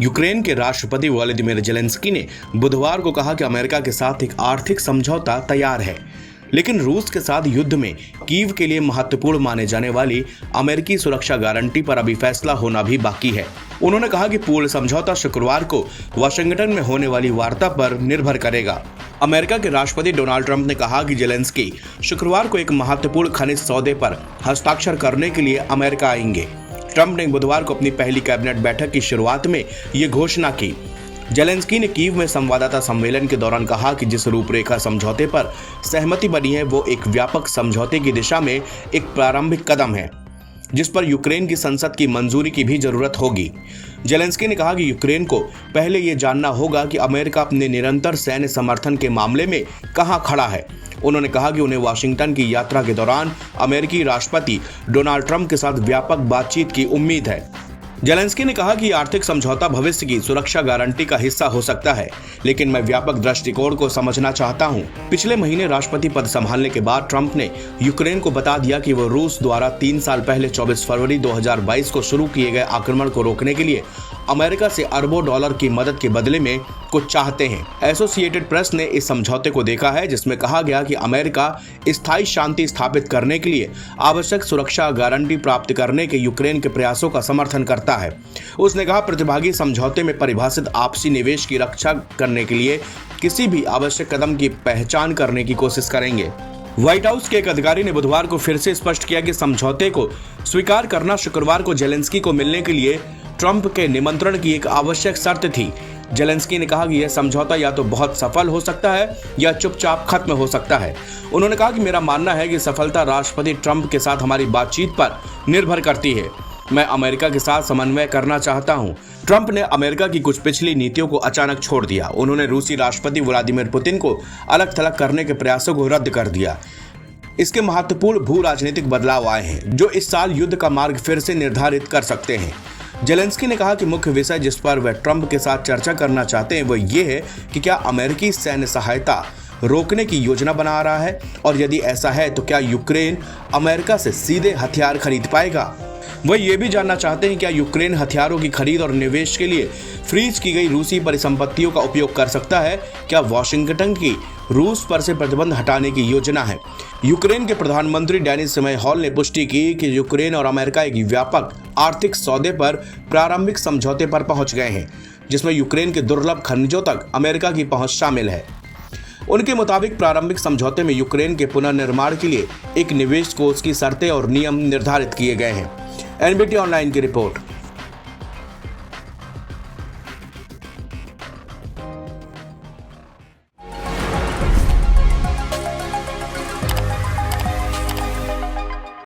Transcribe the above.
Ukraine के राष्ट्रपति Vladimir Zelensky ने बुधवार को कहा कि अमेरिका के साथ एक आर्थिक समझौता तैयार है, लेकिन रूस के साथ युद्ध में कीव के लिए महत्वपूर्ण माने जाने वाली अमेरिकी सुरक्षा गारंटी पर अभी फैसला होना भी बाकी है। उन्होंने कहा कि पूर्ण समझौता शुक्रवार को वाशिंगटन में होने वाली वार्ता पर निर्भर करेगा। अमेरिका के राष्ट्रपति डोनाल्ड ट्रंप ने कहा कि जेलेंस्की शुक्रवार को एक महत्वपूर्ण खनिज सौदे पर हस्ताक्षर करने के लिए अमेरिका आएंगे। ट्रंप ने बुधवार को अपनी पहली कैबिनेट बैठक की शुरुआत में ये घोषणा की। जेलेंस्की ने कीव में संवाददाता सम्मेलन के दौरान कहा कि जिस रूपरेखा समझौते पर सहमति बनी है वो एक व्यापक समझौते की दिशा में एक प्रारंभिक कदम है, जिस पर यूक्रेन की संसद की मंजूरी की भी जरूरत होगी। जेलेंस्की ने कहा कि यूक्रेन को पहले ये जानना होगा कि अमेरिका अपने निरंतर सैन्य समर्थन के मामले में कहां खड़ा है। उन्होंने कहा कि उन्हें वाशिंगटन की यात्रा के दौरान अमेरिकी राष्ट्रपति डोनाल्ड ट्रंप के साथ व्यापक बातचीत की उम्मीद है। जेलेंस्की ने कहा कि आर्थिक समझौता भविष्य की सुरक्षा गारंटी का हिस्सा हो सकता है, लेकिन मैं व्यापक दृष्टिकोण को समझना चाहता हूं। पिछले महीने राष्ट्रपति पद संभालने के बाद ट्रंप ने यूक्रेन को बता दिया कि वो रूस द्वारा 3 साल पहले 24 फरवरी 2022 को शुरू किए गए आक्रमण को रोकने के लिए अमेरिका से अरबों डॉलर की मदद के बदले में कुछ चाहते हैं। एसोसिएटेड प्रेस ने इस समझौते को देखा है, जिसमें कहा गया कि अमेरिका स्थायी शांति स्थापित करने के लिए आवश्यक सुरक्षा गारंटी प्राप्त करने के यूक्रेन के प्रयासों का समर्थन करता है। उसने कहा, प्रतिभागी समझौते में परिभाषित आपसी निवेश की रक्षा करने के लिए किसी भी आवश्यक कदम की पहचान करने की कोशिश करेंगे। व्हाइट हाउस के एक अधिकारी ने बुधवार को फिर से स्पष्ट किया कि समझौते को स्वीकार करना शुक्रवार को जेलेंस्की को मिलने के लिए ट्रंप के निमंत्रण की एक आवश्यक शर्त थी। जेलेंस्की ने कहा कि यह समझौता या तो बहुत सफल हो सकता है या चुपचाप खत्म हो सकता है। उन्होंने कहा कि मेरा मानना है कि सफलता राष्ट्रपति ट्रंप के साथ हमारी बातचीत पर निर्भर करती है। मैं अमेरिका के साथ समन्वय करना चाहता हूं। ट्रंप ने अमेरिका की कुछ पिछली नीतियों को अचानक छोड़ दिया। उन्होंने रूसी राष्ट्रपति व्लादिमीर पुतिन को अलग थलग करने के प्रयासों को रद्द कर दिया। इसके महत्वपूर्ण भू राजनीतिक बदलाव आए हैं जो इस साल युद्ध का मार्ग फिर से निर्धारित कर सकते हैं। जेलेंस्की ने कहा कि मुख्य विषय जिस पर वह ट्रंप के साथ चर्चा करना चाहते हैं वो ये है कि क्या अमेरिकी सैन्य सहायता रोकने की योजना बना रहा है, और यदि ऐसा है तो क्या यूक्रेन अमेरिका से सीधे हथियार खरीद पाएगा। वह ये भी जानना चाहते हैं क्या यूक्रेन हथियारों की खरीद और निवेश के लिए फ्रीज की गई रूसी परिसंपत्तियों का उपयोग कर सकता है। क्या वाशिंगटन की रूस पर से प्रतिबंध हटाने की योजना है। यूक्रेन के प्रधानमंत्री डेनिस शेमेनहॉल ने पुष्टि की कि यूक्रेन और अमेरिका एक व्यापक आर्थिक सौदे पर प्रारंभिक समझौते पर पहुंच गए हैं, जिसमें यूक्रेन के दुर्लभ खनिजों तक अमेरिका की पहुंच शामिल है। उनके मुताबिक प्रारंभिक समझौते में यूक्रेन के पुनर्निर्माण के लिए एक निवेश कोष की शर्तें और नियम निर्धारित किए गए हैं। एनबीटी ऑनलाइन की रिपोर्ट।